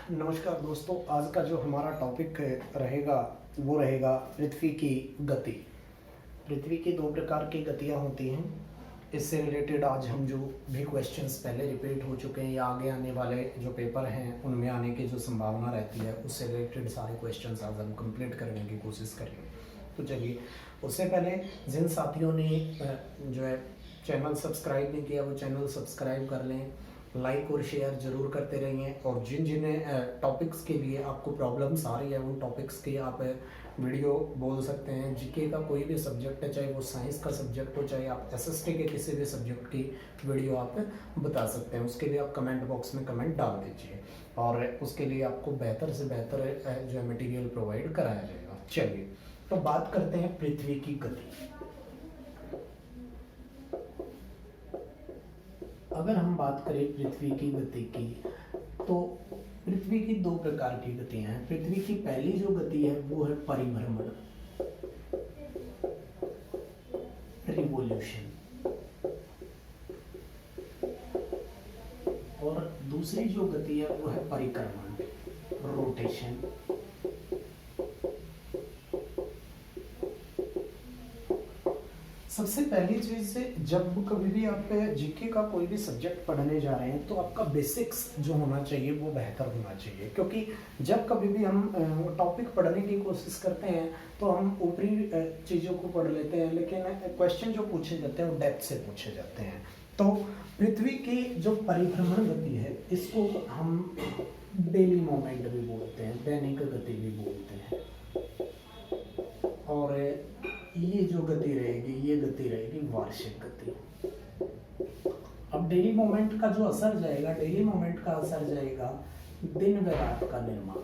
नमस्कार दोस्तों, आज का जो हमारा टॉपिक रहेगा वो रहेगा पृथ्वी की गति। पृथ्वी की दो प्रकार की गतियाँ होती हैं। इससे रिलेटेड आज हम जो भी क्वेश्चंस पहले रिपीट हो चुके हैं या आगे आने वाले जो पेपर हैं उनमें आने की जो संभावना रहती है उससे रिलेटेड सारे क्वेश्चंस आज हम कंप्लीट करने की कोशिश करेंगे। तो चलिए, उससे पहले जिन साथियों ने जो है चैनल सब्सक्राइब नहीं किया वो चैनल सब्सक्राइब कर लें, लाइक और शेयर जरूर करते रहिए। और जिन जिन टॉपिक्स के लिए आपको प्रॉब्लम्स आ रही है उन टॉपिक्स के आप वीडियो बोल सकते हैं। जीके का कोई भी सब्जेक्ट है, चाहे वो साइंस का सब्जेक्ट हो, चाहे आप एसएसटी के किसी भी सब्जेक्ट की वीडियो आप बता सकते हैं। उसके लिए आप कमेंट बॉक्स में कमेंट डाल दीजिए और उसके लिए आपको बेहतर से बेहतर जो है मटीरियल प्रोवाइड कराया जाएगा। चलिए, तो बात करते हैं पृथ्वी की गति। अगर हम बात करें पृथ्वी की गति की, तो पृथ्वी की दो प्रकार की गतियां हैं। पृथ्वी की पहली जो गति है वो है परिभ्रमण, रिवोल्यूशन, और दूसरी जो गति है वो है परिक्रमण, रोटेशन। सबसे पहली चीज से, जब कभी भी आप जीके का कोई भी सब्जेक्ट पढ़ने जा रहे हैं तो आपका बेसिक्स जो होना चाहिए वो बेहतर होना चाहिए, क्योंकि जब कभी भी हम टॉपिक पढ़ने की कोशिश करते हैं तो हम ऊपरी चीज़ों को पढ़ लेते हैं, लेकिन क्वेश्चन जो पूछे जाते हैं वो डेप्थ से पूछे जाते हैं। तो पृथ्वी की जो परिभ्रमण गति है इसको हम डेली मोमेंट भी बोलते हैं, दैनिक गति भी बोलते हैं। और ये जो गति रहेगी ये गति रहेगी वार्षिक गति। अब डेली मोमेंट का जो असर जाएगा, डेली मोमेंट का असर जाएगा दिन व रात का निर्माण,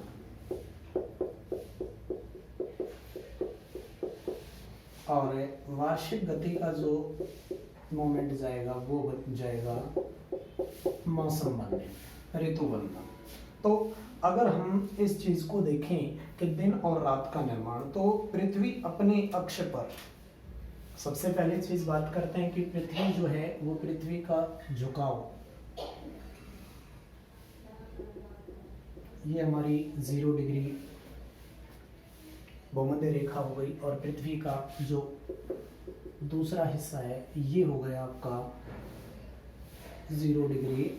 और वार्षिक गति का जो मोमेंट जाएगा वो जाएगा मौसम बनने, ऋतु बनना। तो अगर हम इस चीज को देखें कि दिन और रात का निर्माण, तो पृथ्वी अपने अक्ष पर, सबसे पहले चीज बात करते हैं कि पृथ्वी जो है वो पृथ्वी का झुकाव, ये हमारी 0 डिग्री भूमध्य रेखा हो गई, और पृथ्वी का जो दूसरा हिस्सा है ये हो गया आपका 0 डिग्री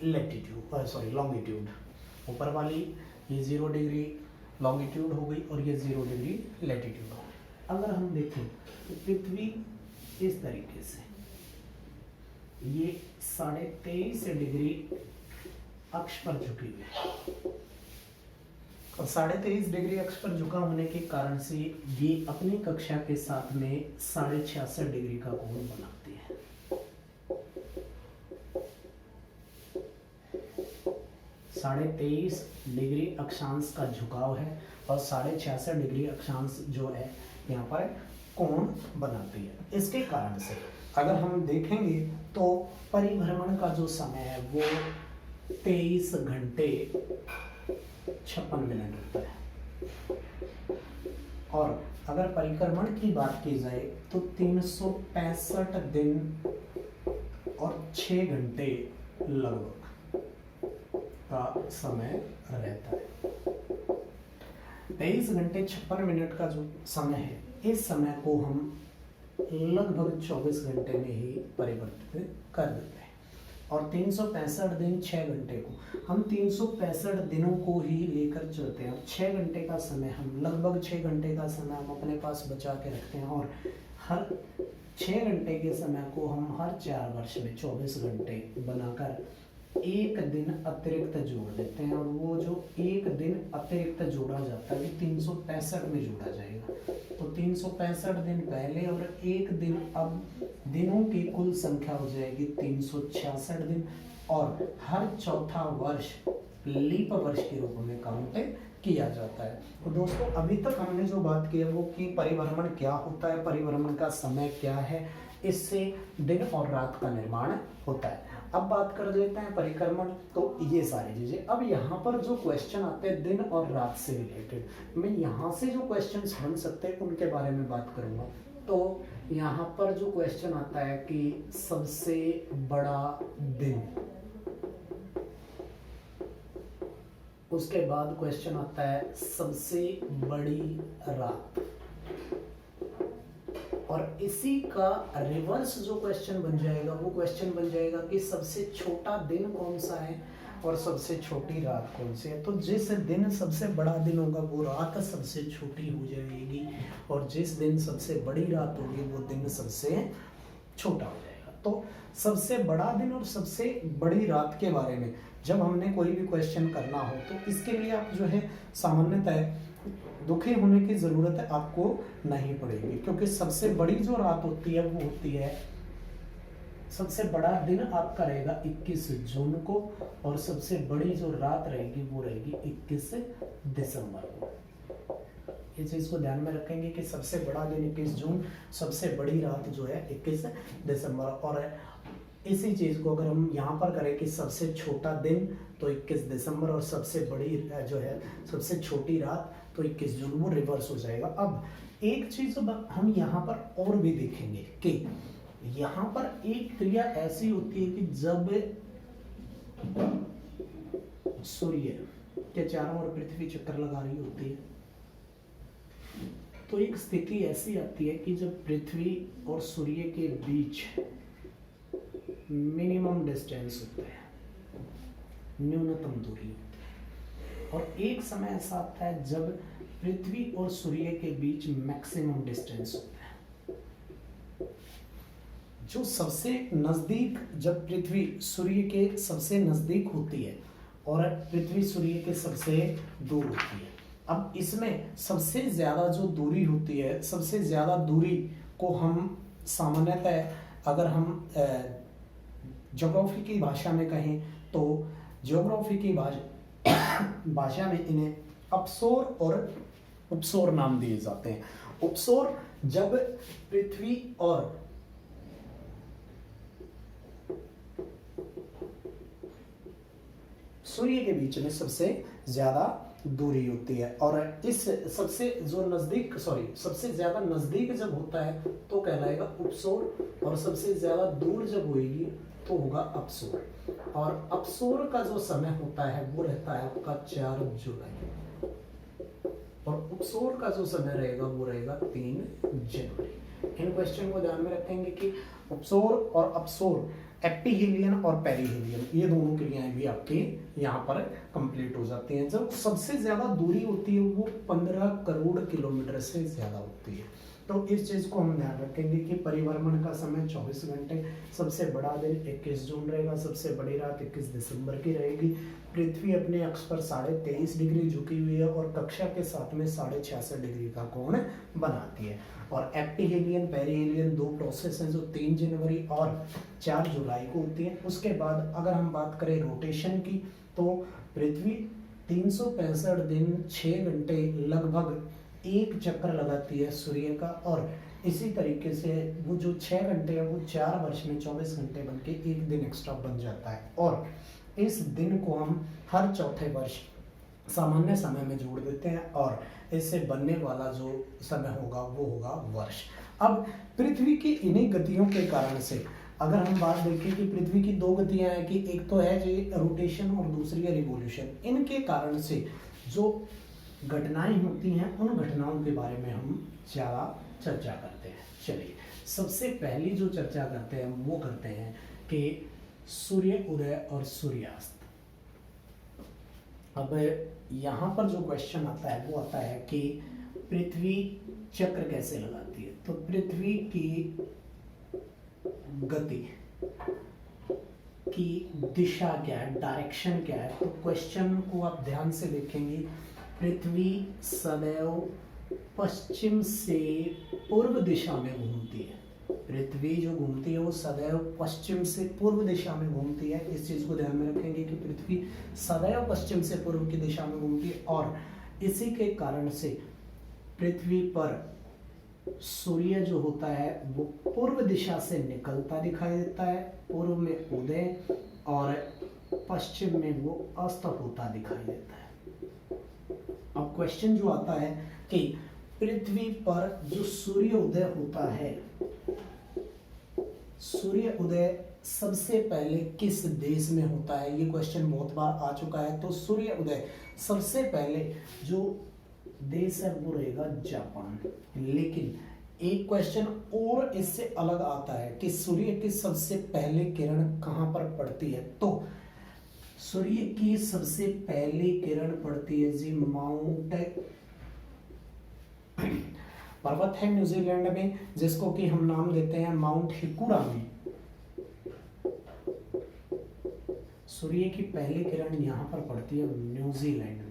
लैटिट्यूड, सॉरी लॉन्गिट्यूड। ऊपर वाली ये 0 डिग्री लॉन्गिट्यूड हो गई और ये 0 डिग्री लैटिट्यूड हो गई। अगर हम देखें तो पृथ्वी इस तरीके से, ये 23.5 डिग्री अक्ष पर झुकी हुई है, और 23.5 डिग्री अक्ष पर झुका होने के कारण से ये अपनी कक्षा के साथ में 66.5 डिग्री का कोण बनाती है। 23.5 डिग्री अक्षांश का झुकाव है और 66.5 डिग्री अक्षांश जो है यहाँ पर कोण बनाती है। इसके कारण से अगर हम देखेंगे तो परिभ्रमण का जो समय है वो 23 घंटे 56 मिनट होता है, और अगर परिक्रमण की बात की जाए तो 365 दिन और 6 घंटे लगभग का समय रहता है। 23 घंटे 56 मिनट का जो समय है, इस समय को हम लगभग 24 घंटे में ही परिवर्तित कर देते हैं, और 365 दिन 6 घंटे को हम 365 दिनों को ही लेकर चलते हैं। 6 घंटे का समय, हम लगभग 6 घंटे का समय हम अपने पास बचा के रखते हैं, और हर 6 घंटे के समय को हम हर 4 वर्ष में 24 घंटे बनाकर एक दिन अतिरिक्त जोड़ देते हैं, और वो जो एक दिन अतिरिक्त जोड़ा जाता है 365 में जोड़ा जाएगा। तो 365 दिन पहले और एक दिन, अब दिनों की कुल संख्या हो जाएगी 366 दिन, और हर चौथा वर्ष लीप वर्ष के रूप में काउंट किया जाता है। तो दोस्तों, अभी तक हमने जो बात की है वो कि परिभ्रमण क्या होता है, परिभ्रमण का समय क्या है, इससे दिन और रात का निर्माण होता है। अब बात कर लेते हैं परिक्रमण, तो ये सारी चीजें। अब यहाँ पर जो क्वेश्चन आते हैं दिन और रात से रिलेटेड, मैं यहाँ से जो क्वेश्चंस बन सकते हैं उनके बारे में बात करूंगा। तो यहाँ पर जो क्वेश्चन आता है कि सबसे बड़ा दिन, उसके बाद क्वेश्चन आता है सबसे बड़ी रात, और इसी का रिवर्स जो क्वेश्चन बन जाएगा वो क्वेश्चन बन जाएगा कि सबसे छोटा दिन कौन सा है और सबसे छोटी रात कौन सी है। तो जिस दिन सबसे बड़ा दिन होगा वो रात सबसे छोटी हो जाएगी, और जिस दिन सबसे बड़ी रात होगी वो दिन सबसे छोटा हो जाएगा। तो सबसे बड़ा दिन और सबसे बड़ी रात के बारे में जब हमने कोई भी क्वेश्चन करना हो तो इसके लिए आप जो है सामान्यतः दुखी होने की जरूरत है आपको नहीं पड़ेगी, क्योंकि सबसे बड़ी जो रात होती है वो होती है, सबसे बड़ा दिन आपका रहेगा 21 जून को, और सबसे बड़ी जो रात रहेगी वो रहेगी 21 दिसंबर को। इस चीज को ध्यान में रखेंगे कि सबसे बड़ा दिन 21 जून, सबसे बड़ी रात जो है 21 दिसंबर। और इसी चीज को अगर हम यहाँ पर करें कि सबसे छोटा दिन तो 21 दिसंबर और सबसे बड़ी जो है सबसे छोटी रात तो 21 जून, वो रिवर्स हो जाएगा। अब एक चीज हम यहाँ पर और भी देखेंगे कि यहाँ पर एक क्रिया ऐसी होती है कि जब सूर्य के चारों ओर पृथ्वी चक्कर लगा रही होती है तो एक स्थिति ऐसी आती है कि जब पृथ्वी और सूर्य के बीच मिनिमम डिस्टेंस होता है, न्यूनतम दूरी होती है, और एक समय ऐसा आता है जब पृथ्वी और सूर्य के बीच मैक्सिमम डिस्टेंस होता है। जो सबसे नजदीक, जब पृथ्वी सूर्य के सबसे नजदीक होती है और पृथ्वी सूर्य के सबसे दूर होती है। अब इसमें सबसे ज्यादा जो दूरी होती है, सबसे ज्यादा दूरी को हम सामान्यतः अगर हम ज्योग्राफी की भाषा में कहें तो ज्योग्राफी की भाषा में इन्हें अपसोर और उपसोर नाम दिए जाते हैं। उपसोर जब पृथ्वी और सूर्य के बीच में सबसे ज्यादा दूरी होती है, और इस सबसे जो नजदीक सबसे ज्यादा नजदीक जब होता है तो कहलाएगा उपसोर, और सबसे ज्यादा दूर जब होगी तो होगा अपसोर। और अपसोर का जो समय होता है वो रहता है आपका 4 जुलाई, और उपसोर का जो समय रहेगा वो रहेगा 3 जनवरी। इन क्वेश्चन को ध्यान में रखेंगे कि उपसोर और अपसोर, एपिहीलियन और पेरिहीलियन, ये दोनों क्रियाएं भी आपके यहाँ पर कंप्लीट हो जाती हैं। जब सबसे ज्यादा दूरी होती है वो 15 करोड़ किलोमीटर से ज्यादा होती है। तो इस चीज को हम ध्यान रखेंगे कि परिभ्रमण का समय 24 घंटे, सबसे बड़ा दिन 21 जून रहेगा, सबसे बड़ी रात 21 दिसंबर की रहेगी। पृथ्वी अपने अक्ष पर 23.5 डिग्री झुकी हुई है और कक्षा के साथ में 66.5 डिग्री का कोण बनाती है। और एपिहीलियन पेरिहीलियन दो प्रोसेस हैं जो 3 जनवरी और 4 जुलाई को होती है। उसके बाद अगर हम बात करें रोटेशन की तो पृथ्वी 365 दिन 6 घंटे लगभग एक चक्कर लगाती है सूर्य का, और इसी तरीके से वो जो 6 घंटे है वो 4 वर्ष में 24 घंटे बन के एक दिन एक्स्ट्रा बन जाता है। और इस दिन को हम हर चौथे वर्ष सामान्य समय में जोड़ देते हैं और इससे बनने वाला जो समय होगा वो होगा वर्ष। अब पृथ्वी की इन्हीं गतियों के कारण से अगर हम बात देखें कि पृथ्वी की दो गतियां हैं कि एक तो है जी रोटेशन और दूसरी है रिवोल्यूशन, इनके कारण से जो घटनाएं होती हैं उन घटनाओं के बारे में हम ज़्यादा चर्चा करते हैं। चलिए सबसे पहली जो चर्चा करते हैं वो करते हैं कि सूर्य उदय और सूर्यास्त। अब यहाँ पर जो क्वेश्चन आता है वो आता है कि पृथ्वी चक्र कैसे लगाती है। तो पृथ्वी की गति की दिशा क्या है, डायरेक्शन क्या है। तो क्वेश्चन को आप ध्यान से देखेंगे, पृथ्वी सदैव पश्चिम से पूर्व दिशा में घूमती है। पृथ्वी जो घूमती है वो सदैव पश्चिम से पूर्व दिशा में घूमती है। इस चीज को ध्यान में रखेंगे कि पृथ्वी सदैव पश्चिम से पूर्व की दिशा में घूमती है, और इसी के कारण से पृथ्वी पर सूर्य जो होता है वो पूर्व दिशा से निकलता दिखाई देता है, पूर्व में उदय और पश्चिम में वो अस्त होता दिखाई देता है। अब क्वेश्चन जो आता है कि पृथ्वी पर जो सूर्य उदय होता है, सूर्य उदय सबसे पहले किस देश में होता है? ये क्वेश्चन बहुत बार आ चुका है। तो सूर्य उदय सबसे पहले जो देश है वो रहेगा जापान। लेकिन एक क्वेश्चन और इससे अलग आता है कि सूर्य की सबसे पहले किरण कहां पर पड़ती है? तो सूर्य की सबसे पहली किरण पड़ती है जी माउंट पर्वत है न्यूजीलैंड में, जिसको कि हम नाम देते हैं माउंट हिकुरामी। सूर्य की पहली किरण यहां पर पड़ती है न्यूजीलैंड में।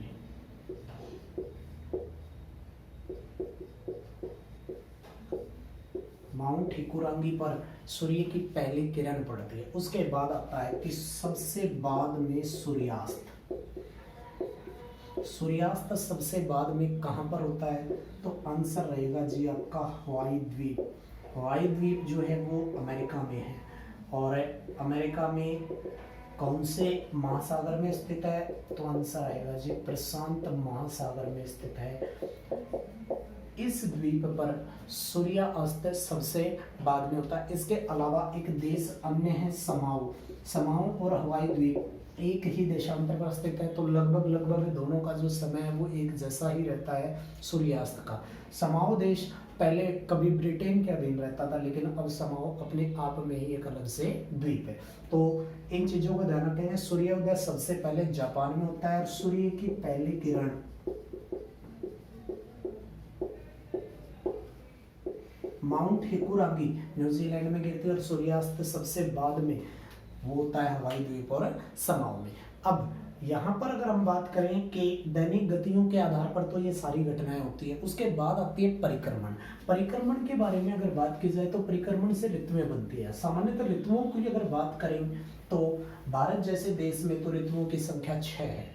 माउंट हिकुरांगी पर सूर्य की पहली किरण पड़ती है। उसके बाद आता है कि सबसे बाद में सूर्यास्त। सूर्यास्त सबसे बाद में कहां पर होता है? तो आंसर रहेगा जी आपका हवाई द्वीप। हवाई द्वीप जो है वो अमेरिका में है। और अमेरिका में कौन से महासागर में स्थित है? तो आंसर आएगा जी प्रशांत महासागर में स्थित है। इस द्वीप पर सूर्यास्त सबसे बाद में होता है। इसके अलावा एक देश अन्य है समाओ। समाओ और हवाई द्वीप एक ही देशांतर पर स्थित है, तो लगभग दोनों का जो समय है वो एक जैसा ही रहता है सूर्यास्त का। समाओ देश पहले कभी ब्रिटेन के अधीन रहता था, लेकिन अब समाओ अपने आप में ही एक अलग से द्वीप है। तो इन चीजों को ध्यान रखेंगे। सूर्योदय सबसे पहले जापान में होता है और सूर्य की पहली किरण माउंट हिकुरांगी न्यूजीलैंड में गिरती है और सूर्यास्त सबसे बाद में वो होता है हवाई द्वीप और समाओ में। अब यहाँ पर अगर हम बात करें कि दैनिक गतियों के आधार पर तो ये सारी घटनाएं होती है। उसके बाद आती है परिक्रमण। परिक्रमण के बारे में अगर बात की जाए तो परिक्रमण से ऋतुएं बनती है। सामान्यतः ऋतुओं की अगर बात करें तो भारत जैसे देश में तो ऋतुओं की संख्या 6 है,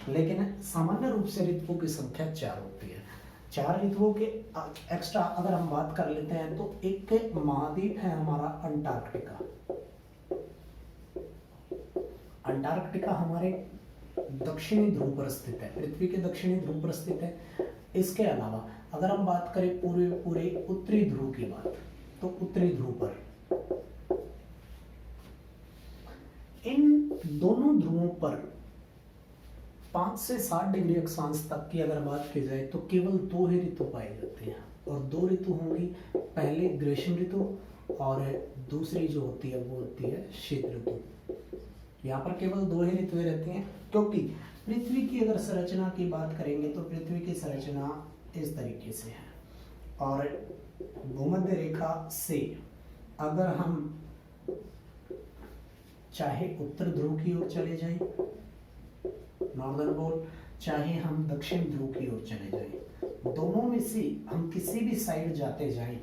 लेकिन सामान्य रूप से ऋतुओं की संख्या 4 होती है। 4 ऋतुओं के एक्स्ट्रा अगर हम बात कर लेते हैं तो एक महाद्वीप है हमारा अंटार्कटिका। अंटार्कटिका हमारे दक्षिणी ध्रुव पर स्थित है, पृथ्वी के दक्षिणी ध्रुव पर स्थित है। इसके अलावा अगर हम बात करें पूरे उत्तरी ध्रुव की बात, तो उत्तरी ध्रुव पर इन दोनों ध्रुवों पर 5 से 7 डिग्री अक्षांश तक की अगर बात की जाए तो केवल 2 ही ऋतु पाई जाती हैं। और 2 ऋतु होंगी, पहले ग्रीष्म ऋतु और दूसरी जो होती है वो होती है शीत ऋतु। यहाँ पर केवल 2 ही ऋतुएं रहती हैं, क्योंकि पृथ्वी की अगर संरचना की बात करेंगे तो पृथ्वी की संरचना इस तरीके से है। और भूमध्य रेखा से अगर हम चाहे उत्तर ध्रुव की ओर चले जाएं, नॉर्दर्न पोल, चाहे हम दक्षिण ध्रुव की ओर चले जाएं, दोनों में से हम किसी भी साइड जाते जाएं,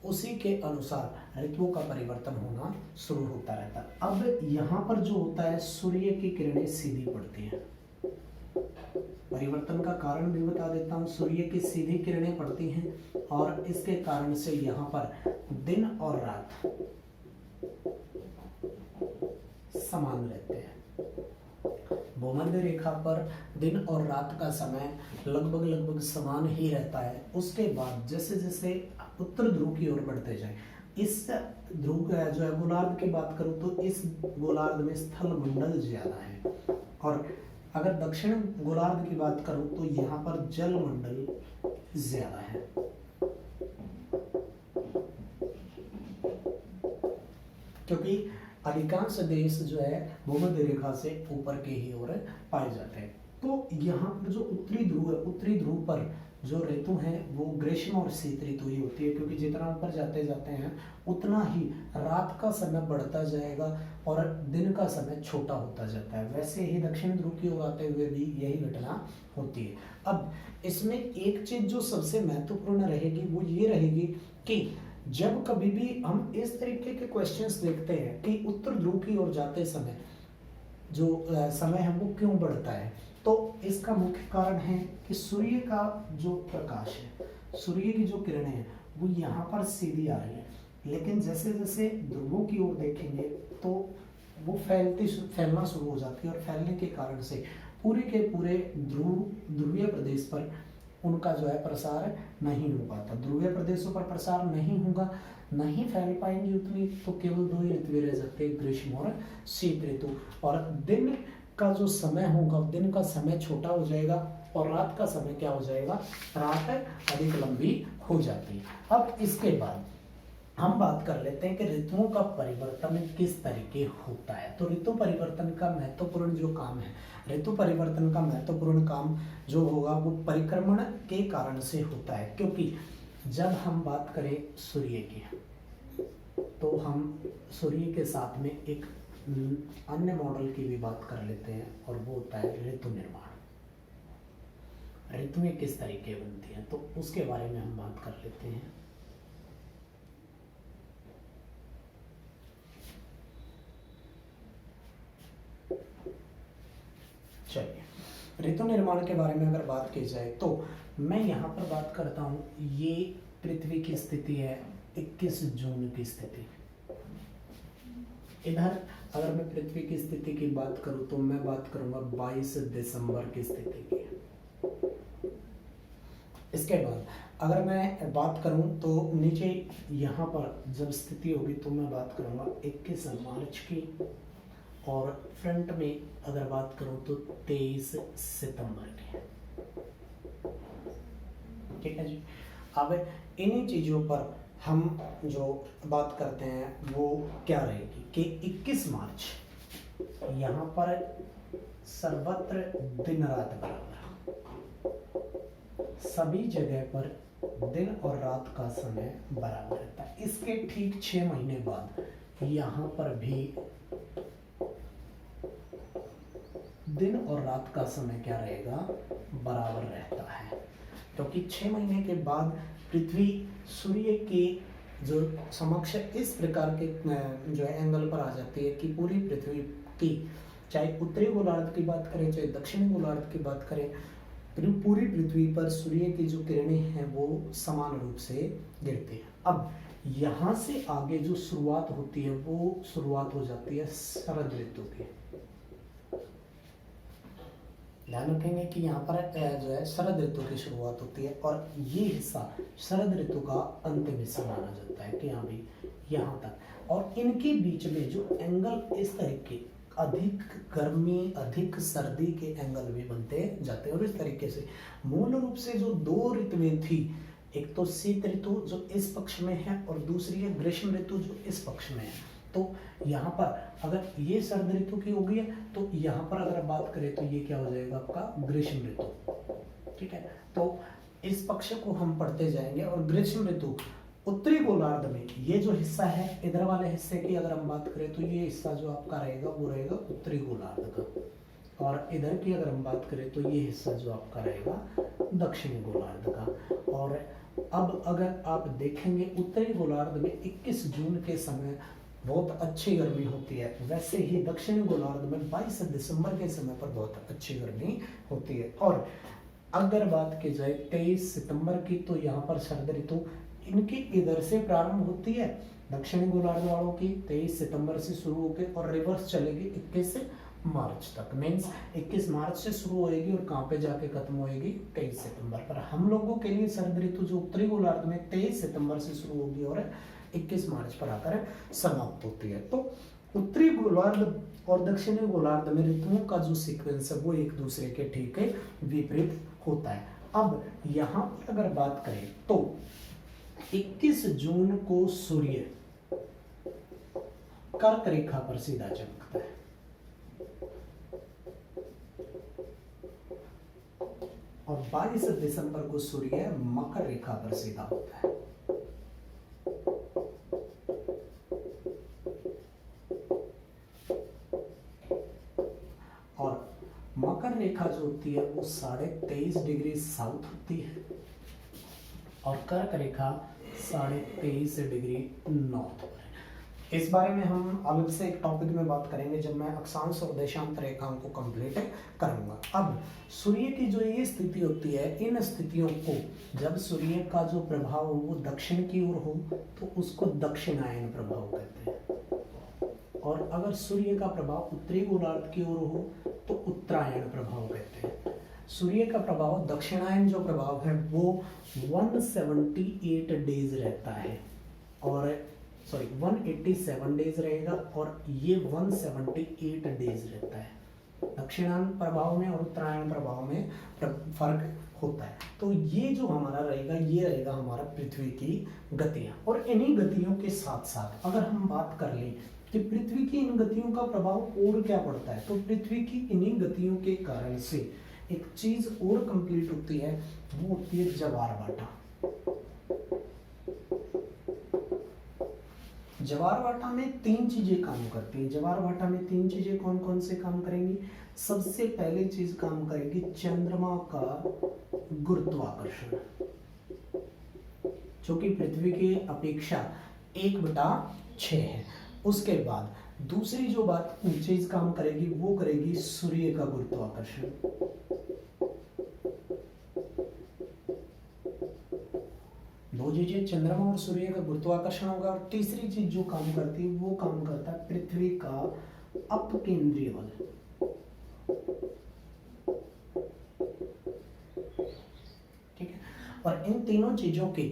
उसी के अनुसार ऋतुओं का परिवर्तन होना शुरू होता रहता है। अब यहाँ पर जो होता है सूर्य की किरणें सीधी पड़ती हैं। परिवर्तन का कारण भी बता देता हूँ। सूर्य की सीधी किरणें पड़ती हैं और इसके कारण से यहाँ पर दिन और रात समान रहते हैं। भूमध्य रेखा पर दिन और रात का समय लगभग समान ही रहता है। उसके बाद जैसे जैसे उत्तर ध्रुव की ओर बढ़ते जाए, इस ध्रुव जो है गोलार्ध की बात करूं तो इस गोलार्ध में स्थल मंडल ज्यादा है, और अगर दक्षिण गोलार्ध की बात करूं तो यहाँ पर जल मंडल ज्यादा है। क्योंकि अधिकांश देश जो है भूमध्य रेखा से ऊपर के ही ओर पाए जाते हैं। तो यहाँ पर जो उत्तरी ध्रुव है, उत्तरी ध्रुव पर जो ऋतु है वो ग्रीष्म और शीत ऋतु ही होती है, क्योंकि जितना ऊपर जाते जाते हैं उतना ही रात का समय बढ़ता जाएगा और दिन का समय छोटा होता जाता है। वैसे ही दक्षिण ध्रुव की ओर आते हुए भी यही घटना होती है। अब इसमें एक चीज जो सबसे महत्वपूर्ण रहेगी वो ये रहेगी कि जब कभी भी हम इस तरीके के क्वेश्चंस देखते हैं कि उत्तर ध्रुव की ओर जाते समय जो समय है वो क्यों बढ़ता है, तो इसका मुख्य कारण है कि सूर्य का जो प्रकाश है, सूर्य की जो किरणें हैं वो यहाँ पर सीधी आ रही है, लेकिन जैसे जैसे ध्रुवों की ओर देखेंगे तो वो फैलना शुरू हो जाती है और फैलने के कारण से पूरे के पूरे ध्रुवीय प्रदेश पर उनका जो है प्रसार नहीं हो पाता। ध्रुवीय प्रदेशों पर प्रसार नहीं होगा, नहीं फैल पाएंगी उतनी, तो केवल दो ही ऋतु रह सकते हैं, ग्रीष्म और शीत ऋतु। और दिन का जो समय होगा, दिन का समय छोटा हो जाएगा और रात का समय क्या हो जाएगा, रात अधिक लंबी हो जाती है। अब इसके बाद हम बात कर लेते हैं कि ऋतुओं का परिवर्तन किस तरीके होता है। तो ऋतु परिवर्तन का महत्वपूर्ण जो काम है, ऋतु परिवर्तन का महत्वपूर्ण काम जो होगा वो परिक्रमण के कारण से होता है। क्योंकि जब हम बात करें सूर्य की, तो हम सूर्य के साथ में एक अन्य मॉडल की भी बात कर लेते हैं, और वो होता है ऋतु निर्माण। ऋतुएं किस तरीके बनती हैं, तो उसके बारे में हम बात कर लेते हैं। चलिए, ऋतु निर्माण के बारे में अगर बात की जाए तो मैं यहाँ पर बात करता हूँ, ये पृथ्वी की स्थिति है 21 जून की स्थिति। इधर अगर मैं पृथ्वी की स्थिति की बात करूँ तो मैं बात करूंगा 22 दिसंबर की स्थिति की। इसके बाद अगर मैं बात करूं तो नीचे यहाँ पर जब स्थिति होगी तो मैं बात करूंगा 21 मार्च की, और फ्रंट में अगर बात करूं तो 23 सितंबर की। ठीक है जी। अब इन्हीं चीजों पर हम जो बात करते हैं वो क्या रहेगी कि 21 मार्च यहाँ पर सर्वत्र दिन रात बराबर, सभी जगह पर दिन और रात का समय बराबर रहता है। इसके ठीक 6 महीने बाद यहाँ पर भी दिन और रात का समय क्या रहेगा, बराबर रहता है। क्योंकि 6 महीने के बाद पृथ्वी सूर्य के जो समक्ष इस प्रकार के जो है एंगल पर आ जाती है कि पूरी पृथ्वी की, चाहे उत्तरी गोलार्ध की बात करें चाहे दक्षिणी गोलार्ध की बात करें, पूरी पृथ्वी पर सूर्य की जो किरणें हैं वो समान रूप से गिरती हैं। अब यहाँ से आगे जो शुरुआत होती है वो शुरुआत हो जाती है शरद ऋतु की। ध्यान रखेंगे कि यहाँ पर जो है शरद ऋतु की शुरुआत होती है, और ये हिस्सा शरद ऋतु का अंतिम हिस्सा माना जाता है कि यहाँ भी यहाँ तक। और इनके बीच में जो एंगल इस तरीके अधिक गर्मी अधिक सर्दी के एंगल भी बनते जाते हैं। और इस तरीके से मूल रूप से जो दो ऋतुएं थी, एक तो शीत ऋतु जो इस पक्ष में है और दूसरी है ग्रीष्म ऋतु जो इस पक्ष में है। तो यहाँ पर अगर ये शरद ऋतु की हो गई है तो यहाँ पर अगर बात करें तो ये क्या हो जाएगा आपका ग्रीष्म ऋतु। ठीक है, तो इस पक्ष को हम पढ़ते जाएंगे। और ग्रीष्म ऋतु उत्तरी गोलार्ध में ये जो हिस्सा है, इधर वाले हिस्से की अगर हम बात करें तो ये हिस्सा जो आपका रहेगा वो रहेगा उत्तरी गोलार्ध का, और इधर की अगर हम बात करें तो ये हिस्सा जो आपका रहेगा दक्षिणी गोलार्ध का। और अब अगर आप देखेंगे उत्तरी गोलार्ध में 21 जून के समय बहुत अच्छी गर्मी होती है, वैसे ही दक्षिणी गोलार्ध में 22 दिसंबर के समय पर बहुत अच्छी गर्मी होती है। और अगर बात की जाए 23 सितंबर की तो यहाँ पर शरद ऋतु इनकी इधर से प्रारंभ होती है, दक्षिणी गोलार्ध वालों की 23 सितंबर से शुरू होकर और रिवर्स चलेगी 21 मार्च तक। मीन्स 21 मार्च से शुरू होएगी और कहाँ पे जाके खत्म होएगी 23 सितंबर पर। हम लोगों के लिए शरद ऋतु जो उत्तरी गोलार्ध में 23 सितंबर से शुरू होगी और 21 मार्च पर आकर समाप्त होती है। तो उत्तरी गोलार्ध और दक्षिणी गोलार्ध में ऋतुओं का जो सीक्वेंस है वो एक दूसरे के ठीक है विपरीत होता है। अब यहाँ पर अगर बात करें तो 21 जून को सूर्य कर्क रेखा पर सीधा चमकता है, और 22 दिसंबर को सूर्य मकर रेखा पर सीधा होता है। और मकर रेखा जो होती है वो 23.5 डिग्री साउथ होती है, और कर्क रेखा 23.5 डिग्री नॉर्थ पर है। इस बारे में हम अलग से एक टॉपिक में बात करेंगे जब मैं अक्षांश और देशांत रेखाओं को कंप्लीट करूंगा। अब सूर्य की जो ये स्थिति होती है, इन स्थितियों को जब सूर्य का जो प्रभाव हो वो दक्षिण की ओर हो तो उसको दक्षिणायन प्रभाव कहते हैं, और अगर सूर्य का प्रभाव उत्तरी गोलार्ध की ओर हो तो उत्तरायण प्रभाव कहते हैं। सूर्य का प्रभाव, दक्षिणायन जो प्रभाव है वो 178 डेज रहता है, और 187 डेज रहेगा, और ये 178 डेज रहता है। दक्षिणायन प्रभाव में और उत्तरायण प्रभाव में फर्क होता है। तो ये जो हमारा रहेगा, ये रहेगा हमारा पृथ्वी की गतियां। और इन्हीं गतियों के साथ साथ अगर हम बात कर लें कि पृथ्वी की इन गतियों का प्रभाव और क्या पड़ता है, तो पृथ्वी की इन्हीं गतियों के कारण से एक चीज और कंप्लीट होती है, वो होती है ज्वार भाटा। ज्वार भाटा में 3 चीजें काम करती है। ज्वार भाटा में 3 चीजें कौन कौन से काम करेंगी? सबसे पहली चीज काम करेगी चंद्रमा का गुरुत्वाकर्षण, जो कि पृथ्वी की अपेक्षा 1/6 है। उसके बाद दूसरी जो बात चीज काम करेगी वो करेगी सूर्य का गुरुत्वाकर्षण। दो चीजें, चंद्रमा और सूर्य का गुरुत्वाकर्षण होगा। और तीसरी चीज जो काम करती है वो काम करता है पृथ्वी का अपकेंद्रीय बल। ठीक है, और इन तीनों चीजों के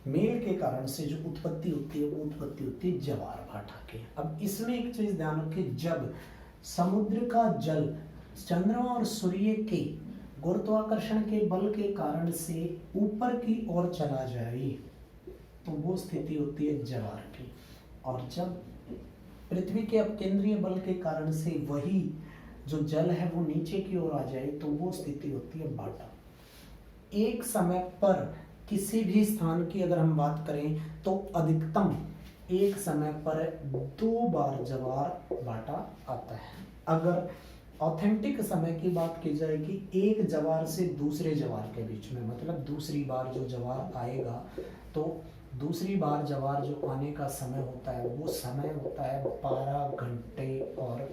मेल के कारण से जो उत्पत्ति होती है वो उत्पत्ति होती है ज्वार भाटा की। अब इसमें एक चीज ध्यान रखिए, जब समुद्र का जल चंद्रमा और सूर्य के गुरुत्वाकर्षण के बल के कारण से ऊपर की ओर चला जाए तो वो स्थिति होती है ज्वार की। और जब पृथ्वी के अपकेंद्रीय बल के कारण से वही जो जल है वो नीचे की ओर आ जाए तो वो स्थिति होती है भाटा। एक समय पर किसी भी स्थान की अगर हम बात करें तो अधिकतम एक समय पर 2 बार ज्वार भाटा आता है। अगर ऑथेंटिक समय की बात की जाए कि एक ज्वार से दूसरे ज्वार के बीच में, मतलब दूसरी बार जो ज्वार आएगा तो दूसरी बार ज्वार जो आने का समय होता है वो समय होता है 12 घंटे और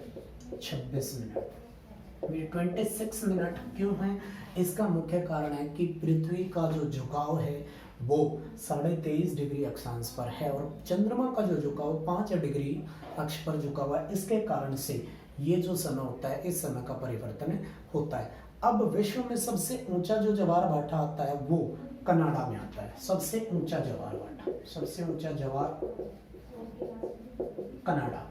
26 मिनट। ये 26 मिनट क्यों है? इसका मुख्य कारण है कि पृथ्वी का जो झुकाव है वो 23.5 डिग्री अक्षांश पर है और चंद्रमा का जो झुकाव 5 डिग्री अक्ष पर झुका हुआ है। इसके कारण से ये जो समय होता है इस समय का परिवर्तन होता है। अब विश्व में सबसे ऊंचा जो ज्वार भाटा आता है वो कनाडा में आता है। सबसे ऊंचा ज्वार भाटा, सबसे ऊंचा ज्वार कनाडा,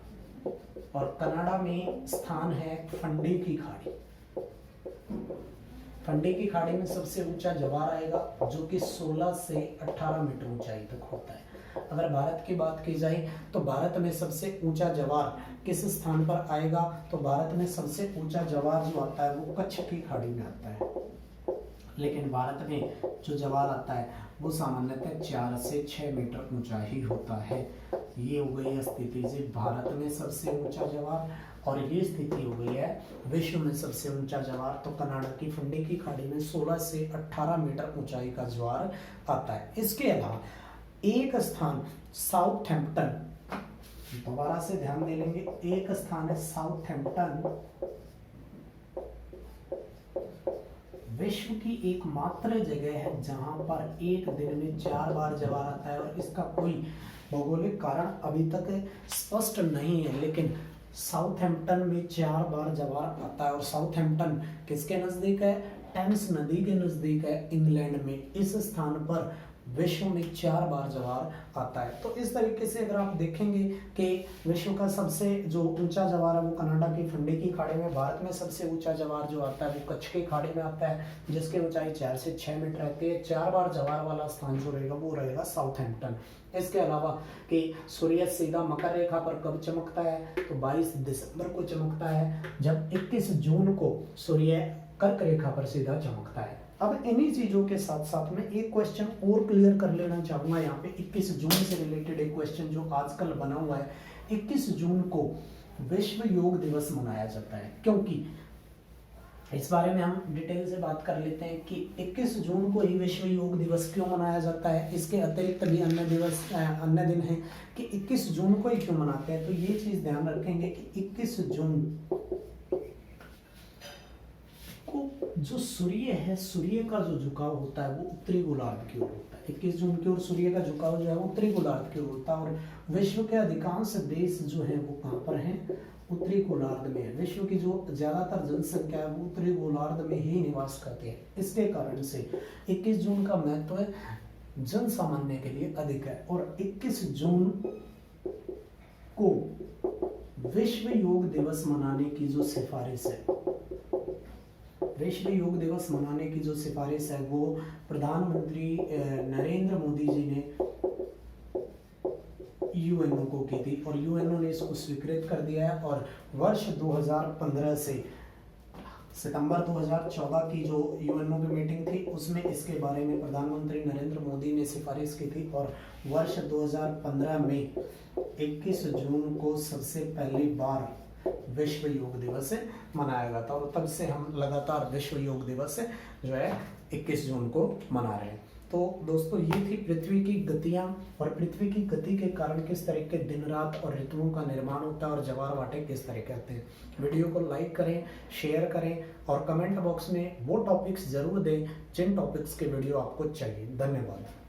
और कनाडा में स्थान है फंडे की खाड़ी। फंडे की खाड़ी में सबसे ऊंचा ज्वार आएगा जो कि 16 से 18 मीटर ऊंचाई तक होता है। अगर भारत की बात की जाए तो भारत में सबसे ऊंचा ज्वार किस स्थान पर आएगा? तो भारत में सबसे ऊंचा ज्वार जो आता है वो कच्छ की खाड़ी में आता है। लेकिन भारत में जो ज्वार आता है वो सामान्यतः 4 से 6 मीटर ऊंचा ही होता है। ये हो गई स्थिति से भारत में सबसे ऊंचा ज्वार, और ये स्थिति हो गई है विश्व में सबसे ऊंचा ज्वार। तो कनाडा की फंडे की खाड़ी में 16 से 18 मीटर ऊंचाई का ज्वार आता है। इसके अलावा एक स्थान साउथहैम्पटन, दोबारा से ध्यान दे लेंगे, एक स्थान है साउथहैम्पटन, विश्व की एकमात्र जगह है जहां पर एक दिन में 4 बार ज्वार आता है। और इसका कोई भौगोलिक कारण अभी तक स्पष्ट नहीं है, लेकिन साउथहैम्पटन में 4 बार ज्वार आता है। और साउथहैम्पटन किसके नजदीक है? टेम्स नदी के नजदीक है, इंग्लैंड में। इस स्थान पर विश्व में 4 बार ज्वार आता है। तो इस तरीके से अगर आप देखेंगे कि विश्व का सबसे जो ऊंचा ज्वार है वो कनाडा की फंडे की खाड़ी में, भारत में सबसे ऊंचा ज्वार जो आता है वो कच्छ की खाड़ी में आता है जिसकी ऊंचाई 4 से 6 मीटर रहती है। 4 बार ज्वार वाला स्थान जो रहेगा वो रहेगा साउथहैम्पटन। इसके अलावा कि सूर्य सीधा मकर रेखा पर कब चमकता है? तो 22 दिसंबर को चमकता है, जब 21 जून को सूर्य कर्क रेखा पर सीधा चमकता है। अब इन्हीं चीजों के साथ साथ में एक क्वेश्चन और क्लियर कर लेना चाहूंगा यहाँ पे। 21 जून से रिलेटेड एक क्वेश्चन जो आजकल बना हुआ है, 21 जून को विश्व योग दिवस मनाया जाता है। क्योंकि इस बारे में हम डिटेल से बात कर लेते हैं कि 21 जून को ही विश्व योग दिवस क्यों मनाया जाता है। इसके अतिरिक्त भी अन्य दिन है कि 21 जून को ही क्यों मनाते हैं। तो ये चीज ध्यान रखेंगे कि 21 जून जो सूर्य है, सूर्य का जो झुकाव होता है वो उत्तरी गोलार्ध की ओर होता है। 21 जून की ओर सूर्य का झुकाव जो है वो उत्तरी गोलार्ध की ओर होता है। और विश्व के अधिकांश देश जो है वो कहाँ पर हैं? उत्तरी गोलार्ध में है। विश्व की जो ज्यादातर जनसंख्या है वो उत्तरी गोलार्ध में ही निवास करती है। इसके कारण से 21 जून का महत्व जन सामान्य के लिए अधिक है। और 21 जून को विश्व योग दिवस मनाने की जो सिफारिश है, विश्व योग दिवस मनाने की जो सिफारिश है वो प्रधानमंत्री नरेंद्र मोदी जी ने यूएनओ को की थी और यूएनओ ने इसको स्वीकृत कर दिया है। और वर्ष 2015 से सितंबर 2014 की जो यूएनओ की मीटिंग थी उसमें इसके बारे में प्रधानमंत्री नरेंद्र मोदी ने सिफारिश की थी और वर्ष 2015 में 21 जून को सबसे पहली बार विश्व योग दिवस मनाया गया था और तब से हम लगातार विश्व योग दिवस जो है 21 जून को मना रहे हैं। तो दोस्तों ये थी पृथ्वी की गतियां और पृथ्वी की गति के कारण किस तरह के दिन रात और ऋतुओं का निर्माण होता है और ज्वार भाटे किस तरह के आते हैं। वीडियो को लाइक करें, शेयर करें और कमेंट बॉक्स में वो टॉपिक्स जरूर दें जिन टॉपिक्स के वीडियो आपको चाहिए। धन्यवाद।